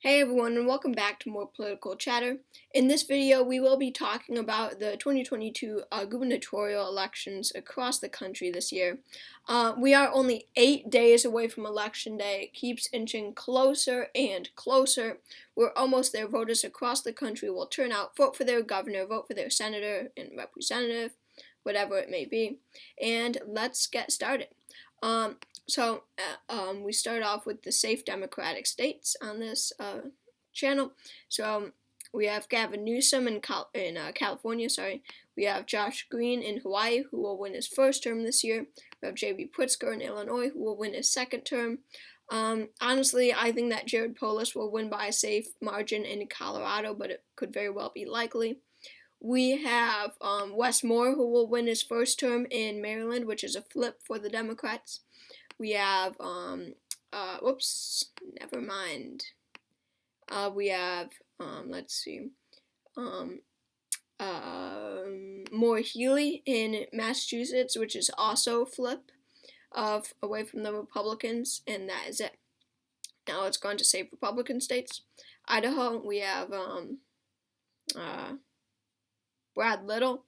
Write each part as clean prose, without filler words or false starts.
Hey everyone, and welcome back to more political chatter. In this video, we will be talking about the 2022 gubernatorial elections across the country this year. We are only 8 days away from Election Day. It keeps inching closer and closer. We're almost there. Voters across the country will turn out, vote for their governor, vote for their senator and representative, whatever it may be. And let's get started. We start off with the safe Democratic states on this channel. So we have Gavin Newsom in California. We have Josh Green in Hawaii, who will win his first term this year. We have J.B. Pritzker in Illinois, who will win his second term. Honestly, I think that Jared Polis will win by a safe margin in Colorado, but it could very well be likely. We have Wes Moore, who will win his first term in Maryland, which is a flip for the Democrats. We have, never mind. We have, Maura Healey in Massachusetts, which is also a flip away from the Republicans, and that is it. Now let's go on to safe Republican states. Idaho, we have, Brad Little.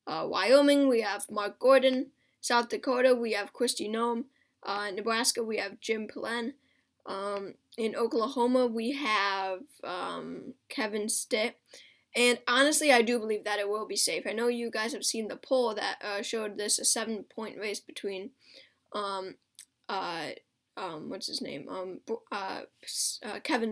Wyoming, we have Mark Gordon. South Dakota, we have Kristi Noem. Nebraska, we have Jim Pelen. In Oklahoma, we have Kevin Stitt. And honestly, I do believe that it will be safe. I know you guys have seen the poll that showed this a 7-point race between Kevin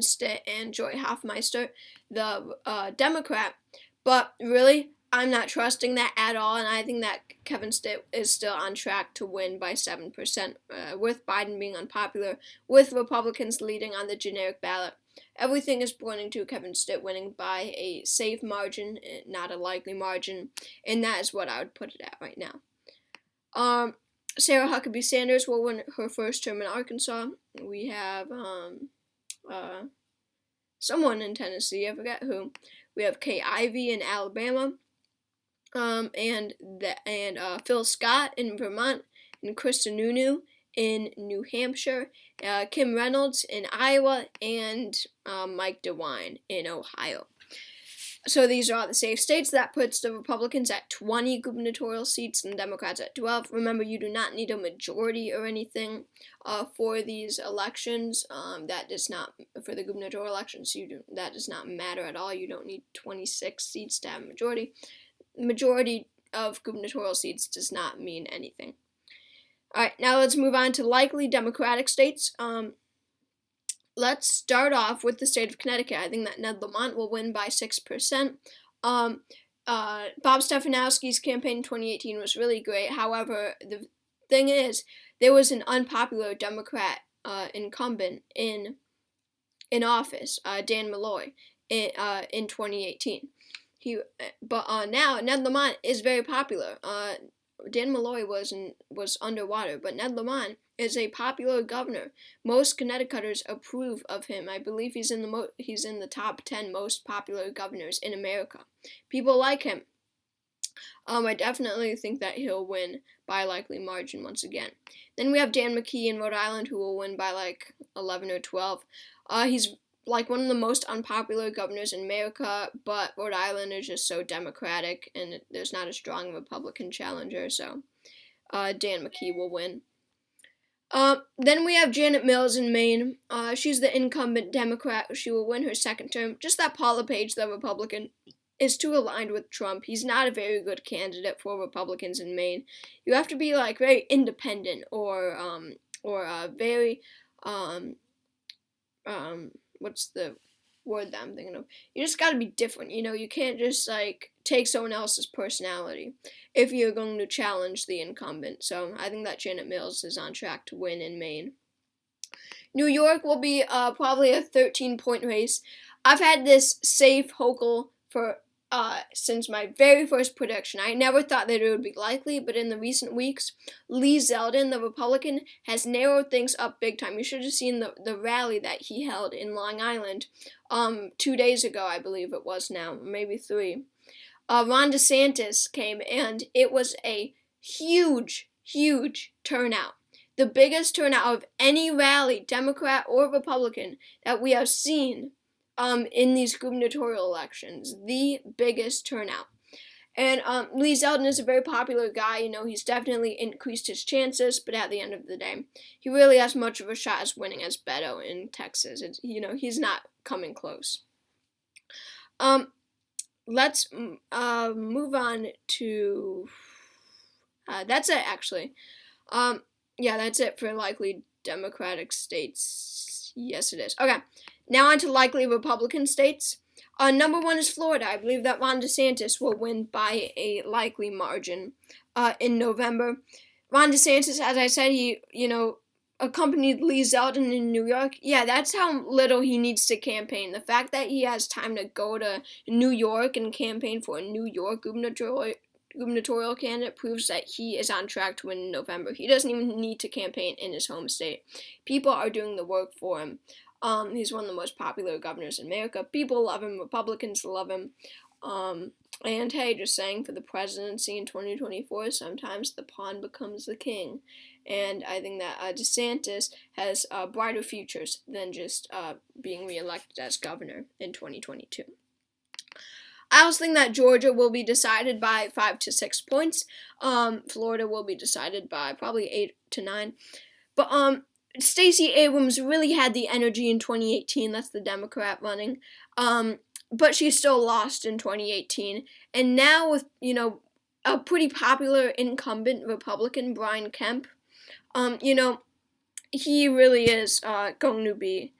Stitt and Joy Hoffmeister, the Democrat. But really, I'm not trusting that at all, and I think that Kevin Stitt is still on track to win by 7%, with Biden being unpopular, with Republicans leading on the generic ballot. Everything is pointing to Kevin Stitt winning by a safe margin, not a likely margin, and that is what I would put it at right now. Sarah Huckabee Sanders will win her first term in Arkansas. We have someone in Tennessee, I forget who. We have Kay Ivey in Alabama, and Phil Scott in Vermont, and Chris Sununu in New Hampshire, Kim Reynolds in Iowa, and Mike DeWine in Ohio. So these are all the safe states. That puts the Republicans at 20 gubernatorial seats and the Democrats at 12. Remember, you do not need a majority or anything for these elections. That does not, for the gubernatorial elections, that does not matter at all. You don't need 26 seats to have a majority. Majority of gubernatorial seats does not mean anything. All right, now let's move on to likely Democratic states. Let's start off with the state of Connecticut. I think that Ned Lamont will win by 6%. Bob Stefanowski's campaign in 2018 was really great. However, the thing is, there was an unpopular Democrat incumbent in office, Dan Malloy, in 2018. Now Ned Lamont is very popular. Dan Malloy was underwater, but Ned Lamont is a popular governor. Most Connecticuters approve of him. I believe he's in the top 10 most popular governors in America. People like him. I definitely think that he'll win by a likely margin once again. Then we have Dan McKee in Rhode Island, who will win by like 11 or 12. He's like one of the most unpopular governors in America, but Rhode Island is just so Democratic, and there's not a strong Republican challenger, so Dan McKee will win. Then we have Janet Mills in Maine. She's the incumbent Democrat. She will win her second term. Just that Paul LePage, the Republican, is too aligned with Trump. He's not a very good candidate for Republicans in Maine. You have to be like very independent or very what's the word that I'm thinking of? You just gotta be different, you can't just like take someone else's personality if you're going to challenge the incumbent. So I think that Janet Mills is on track to win in Maine. New York will be probably a 13-point race. I've had this safe Hochul for since my very first prediction. I never thought that it would be likely, but in the recent weeks, Lee Zeldin, the Republican, has narrowed things up big time. You should have seen the rally that he held in Long Island 2 days ago, I believe it was now, maybe 3. Ron DeSantis came, and it was a huge turnout. the biggest turnout of any rally, Democrat or Republican, that we have seen in these gubernatorial elections. The biggest turnout. And Lee Zeldin is a very popular guy. You know, he's definitely increased his chances, but at the end of the day, he really has much of a shot as winning as Beto in Texas. He's not coming close. Let's move on to. That's it, actually. Yeah, that's it for likely Democratic states. Yes, it is. Okay, now on to likely Republican states. Number 1 is Florida. I believe that Ron DeSantis will win by a likely margin in November. Ron DeSantis, as I said, he, accompanied Lee Zeldin in New York. Yeah, that's how little he needs to campaign. The fact that he has time to go to New York and campaign for a New York gubernatorial candidate proves that he is on track to win in November. He doesn't even need to campaign in his home state. People are doing the work for him. He's one of the most popular governors in America. People love him. Republicans love him. And hey, just saying, for the presidency in 2024, sometimes the pawn becomes the king. And I think that DeSantis has brighter futures than just being reelected as governor in 2022. I also think that Georgia will be decided by 5 to 6 points. Florida will be decided by probably 8 to 9. But Stacey Abrams really had the energy in 2018. That's the Democrat running. But she still lost in 2018. And now with, a pretty popular incumbent Republican, Brian Kemp, he really is going to be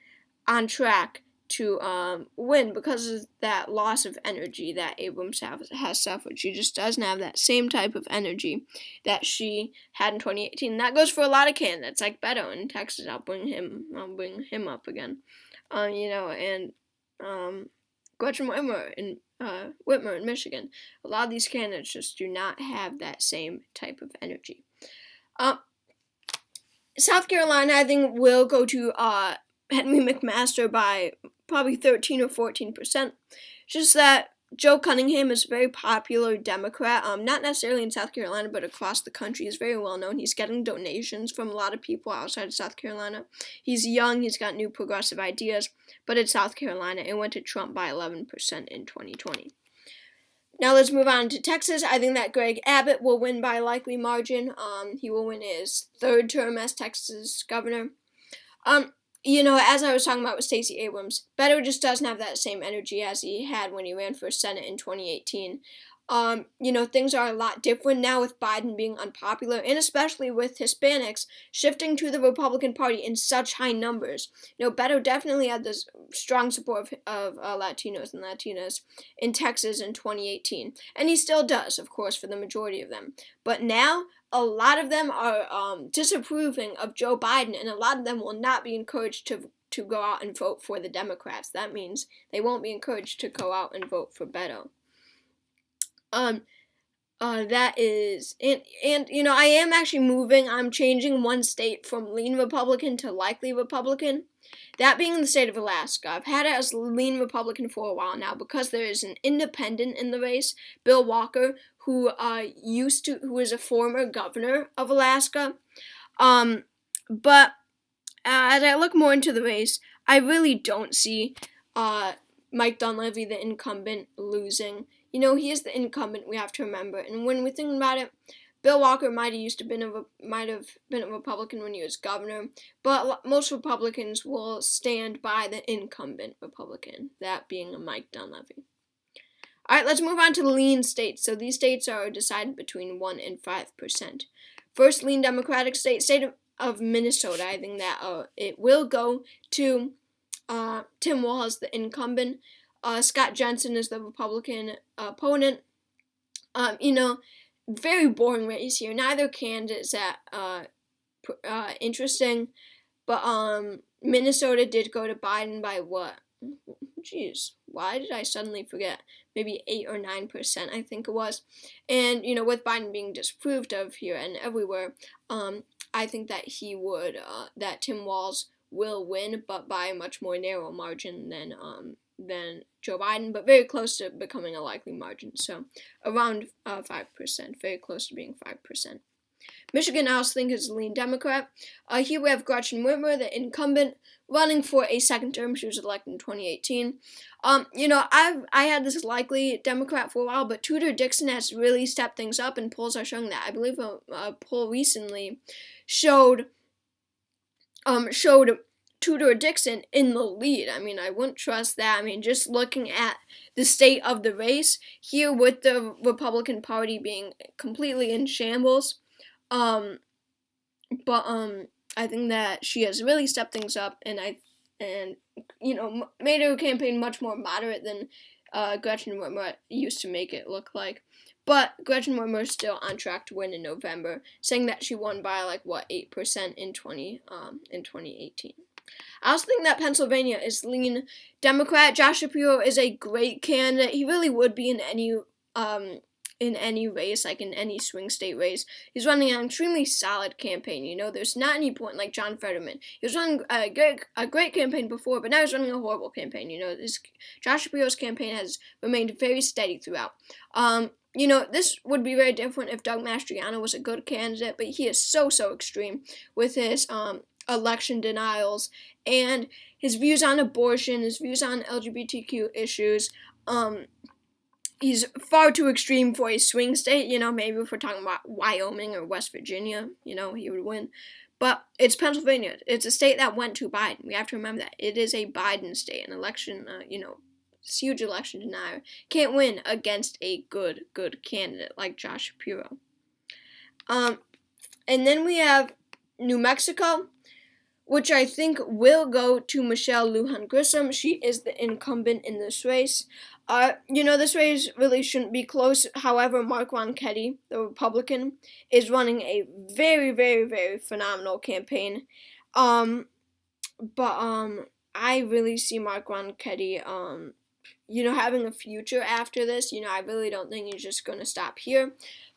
on track to win because of that loss of energy that Abrams has suffered. She just doesn't have that same type of energy that she had in 2018. And that goes for a lot of candidates, like Beto in Texas. I'll bring him up again. And Gretchen Whitmer in Michigan. A lot of these candidates just do not have that same type of energy. South Carolina, I think, will go to Henry McMaster by probably 13 or 14%. Just that Joe Cunningham is a very popular Democrat, not necessarily in South Carolina, but across the country. He's very well known. He's getting donations from a lot of people outside of South Carolina. He's young, he's got new progressive ideas, but it's South Carolina. It went to Trump by 11% in 2020. Now let's move on to Texas. I think that Greg Abbott will win by a likely margin. He will win his 3rd term as Texas governor. As I was talking about with Stacey Abrams, Beto just doesn't have that same energy as he had when he ran for Senate in 2018. Things are a lot different now with Biden being unpopular, and especially with Hispanics shifting to the Republican Party in such high numbers. Beto definitely had this strong support of Latinos and Latinas in Texas in 2018, and he still does, of course, for the majority of them. But now, a lot of them are disapproving of Joe Biden, and a lot of them will not be encouraged to go out and vote for the Democrats. That means they won't be encouraged to go out and vote for Beto. That is, and I am actually moving. I'm changing one state from lean Republican to likely Republican. That being the state of Alaska. I've had it as lean Republican for a while now because there is an independent in the race, Bill Walker, who is a former governor of Alaska. But as I look more into the race, I really don't see Mike Dunleavy, the incumbent, losing. He is the incumbent, we have to remember. And when we think about it, Bill Walker might have been a Republican when he was governor, but most Republicans will stand by the incumbent Republican, that being Mike Dunleavy. All right, let's move on to the lean states. So these states are decided between 1% and 5%. First lean Democratic state of Minnesota. I think that it will go to Tim Walz, the incumbent. Scott Jensen is the Republican opponent. Very boring race here. Neither candidate is that interesting, but Minnesota did go to Biden by what? Jeez, why did I suddenly forget? Maybe 8 or 9%, I think it was. And with Biden being disapproved of here and everywhere, I think that that Tim Walz will win, but by a much more narrow margin than Joe Biden, but very close to becoming a likely margin. So around 5%, very close to being 5%. Michigan, I also think, is a lean Democrat. Here we have Gretchen Whitmer, the incumbent, running for a second term. She was elected in 2018. I had this likely Democrat for a while, but Tudor Dixon has really stepped things up, and polls are showing that. I believe a poll recently showed Tudor Dixon in the lead. I mean, I wouldn't trust that. I mean, just looking at the state of the race here with the Republican Party being completely in shambles. I think that she has really stepped things up, and made her campaign much more moderate than Gretchen Whitmer used to make it look like. But Gretchen Whitmer is still on track to win in November, saying that she won by 8% in 2018. I also think that Pennsylvania is lean Democrat. Josh Shapiro is a great candidate. He really would be in any race, in any swing state race. He's running an extremely solid campaign. There's not any point like John Fetterman. He was running a great campaign before, but now he's running a horrible campaign. Josh Shapiro's campaign has remained very steady throughout. This would be very different if Doug Mastriano was a good candidate, but he is so extreme with his election denials and his views on abortion, his views on LGBTQ issues. He's far too extreme for a swing state. Maybe if we're talking about Wyoming or West Virginia, he would win. But it's Pennsylvania. It's a state that went to Biden. We have to remember that. It is a Biden state. An election, huge election denier. Can't win against a good candidate like Josh Shapiro. And then we have New Mexico, which I think will go to Michelle Lujan Grisham. She is the incumbent in this race. This race really shouldn't be close. However, Mark Ronchetti, the Republican, is running a very, very, very phenomenal campaign. I really see Mark Ronchetti, having a future after this. I really don't think he's just going to stop here.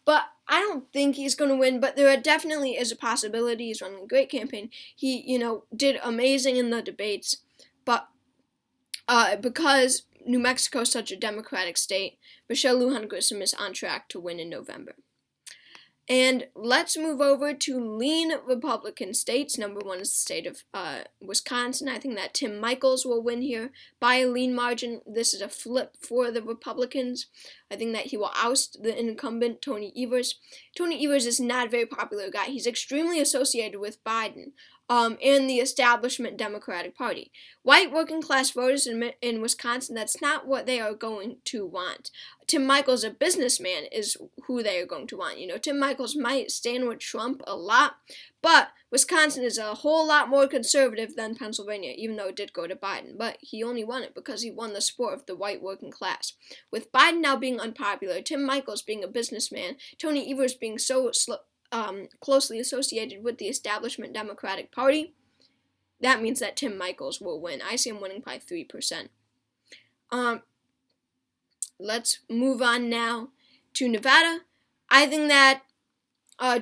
But I don't think he's going to win, but there definitely is a possibility. He's running a great campaign. He, did amazing in the debates. But because New Mexico is such a Democratic state, Michelle Lujan Grisham is on track to win in November. And let's move over to lean Republican states. Number one is the state of Wisconsin. I think that Tim Michels will win here by a lean margin. This is a flip for the Republicans. I think that he will oust the incumbent, Tony Evers. Tony Evers is not a very popular guy. He's extremely associated with Biden and the establishment Democratic Party. White working class voters in Wisconsin, that's not what they are going to want. Tim Michels, a businessman, is who they are going to want. Tim Michels might stand with Trump a lot, but Wisconsin is a whole lot more conservative than Pennsylvania, even though it did go to Biden. But he only won it because he won the support of the white working class. With Biden now being unpopular, Tim Michels being a businessman, Tony Evers being so closely associated with the establishment Democratic Party, that means that Tim Michels will win. I see him winning by 3%. Let's move on now to Nevada. I think that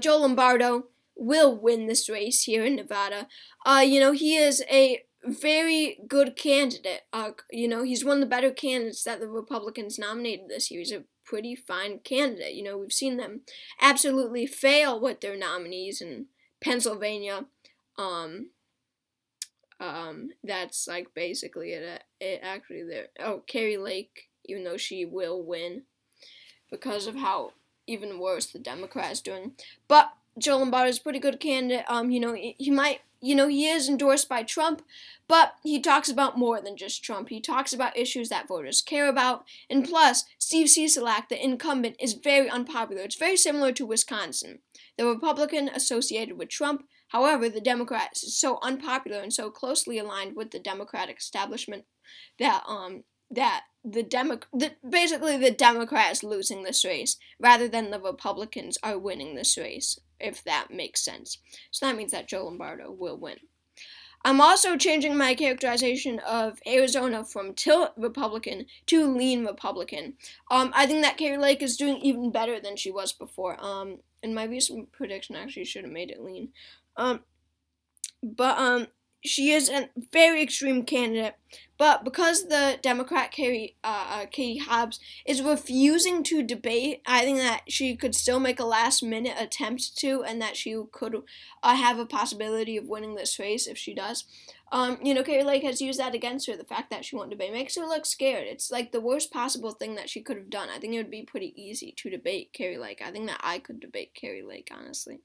Joe Lombardo will win this race here in Nevada. He is a very good candidate. He's one of the better candidates that the Republicans nominated this year. He's a pretty fine candidate. We've seen them absolutely fail with their nominees in Pennsylvania. That's basically it. Carrie Lake, even though she will win because of how even worse the Democrat is doing. But Joe Lombardo is a pretty good candidate. He is endorsed by Trump, but he talks about more than just Trump. He talks about issues that voters care about. And plus, Steve Sisolak, the incumbent, is very unpopular. It's very similar to Wisconsin. The Republican associated with Trump, however, the Democrat is so unpopular and so closely aligned with the Democratic establishment that basically the Democrat is losing this race rather than the Republicans are winning this race, if that makes sense. So that means that Joe Lombardo will win. I'm also changing my characterization of Arizona from tilt Republican to lean Republican. I think that Carrie Lake is doing even better than she was before. And my recent prediction actually should have made it lean. she is a very extreme candidate, but because the Democrat Katie Hobbs is refusing to debate, I think that she could still make a last-minute attempt to, and that she could have a possibility of winning this race if she does. Kari Lake has used that against her, the fact that she won't debate. Makes her look scared. It's like the worst possible thing that she could have done. I think it would be pretty easy to debate Kari Lake. I think that I could debate Kari Lake, honestly.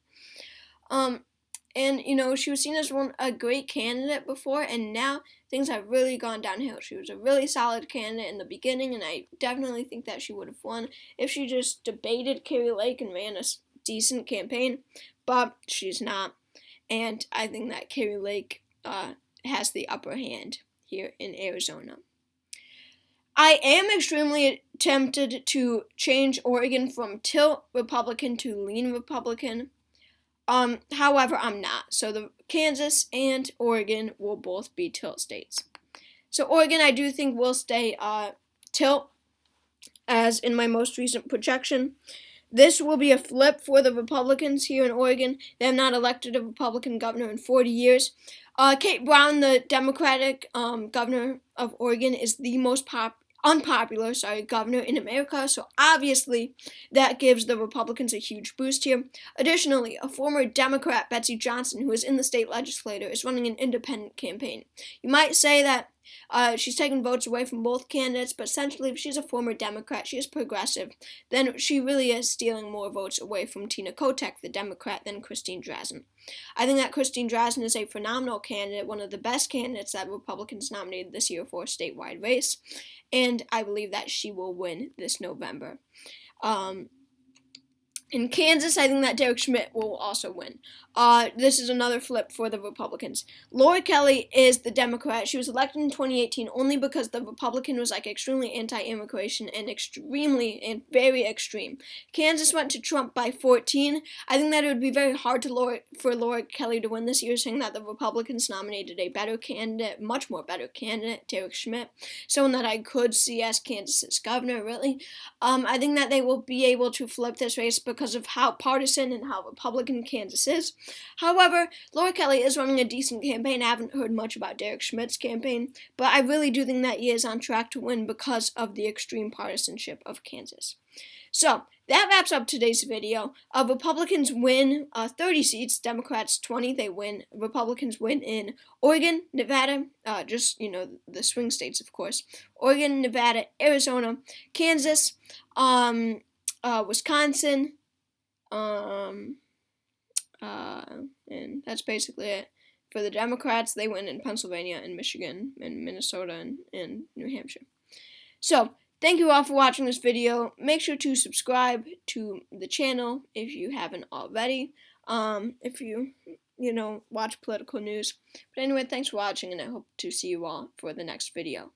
And, she was seen as a great candidate before, and now things have really gone downhill. She was a really solid candidate in the beginning, and I definitely think that she would have won if she just debated Kari Lake and ran a decent campaign, but she's not. And I think that Kari Lake has the upper hand here in Arizona. I am extremely tempted to change Oregon from tilt Republican to lean Republican. However, I'm not. So the Kansas and Oregon will both be tilt states. So Oregon, I do think will stay tilt, as in my most recent projection. This will be a flip for the Republicans here in Oregon. They have not elected a Republican governor in 40 years. Kate Brown, the Democratic governor of Oregon, is the most unpopular governor in America, so obviously that gives the Republicans a huge boost here. Additionally, a former Democrat, Betsy Johnson, who is in the state legislature, is running an independent campaign. You might say that she's taking votes away from both candidates, but essentially if she's a former Democrat, she is progressive, then she really is stealing more votes away from Tina Kotek, the Democrat, than Christine Drazan. I think that Christine Drazan is a phenomenal candidate, one of the best candidates that Republicans nominated this year for a statewide race, and I believe that she will win this November. In Kansas, I think that Derek Schmidt will also win. This is another flip for the Republicans. Laura Kelly is the Democrat. She was elected in 2018 only because the Republican was extremely anti-immigration and very extreme. Kansas went to Trump by 14. I think that it would be very hard for Laura Kelly to win this year, saying that the Republicans nominated a better candidate, much more better candidate, Derek Schmidt, someone that I could see as Kansas's governor, really. I think that they will be able to flip this race because of how partisan and how Republican Kansas is. However, Laura Kelly is running a decent campaign. I haven't heard much about Derek Schmidt's campaign, but I really do think that he is on track to win because of the extreme partisanship of Kansas. So, that wraps up today's video. Republicans win 30 seats, Democrats 20, they win. Republicans win in Oregon, Nevada, the swing states, of course. Oregon, Nevada, Arizona, Kansas, Wisconsin, and that's basically it. For the Democrats, they win in Pennsylvania and Michigan and Minnesota and New Hampshire. So, thank you all for watching this video. Make sure to subscribe to the channel if you haven't already. If you watch political news. But anyway, thanks for watching, and I hope to see you all for the next video.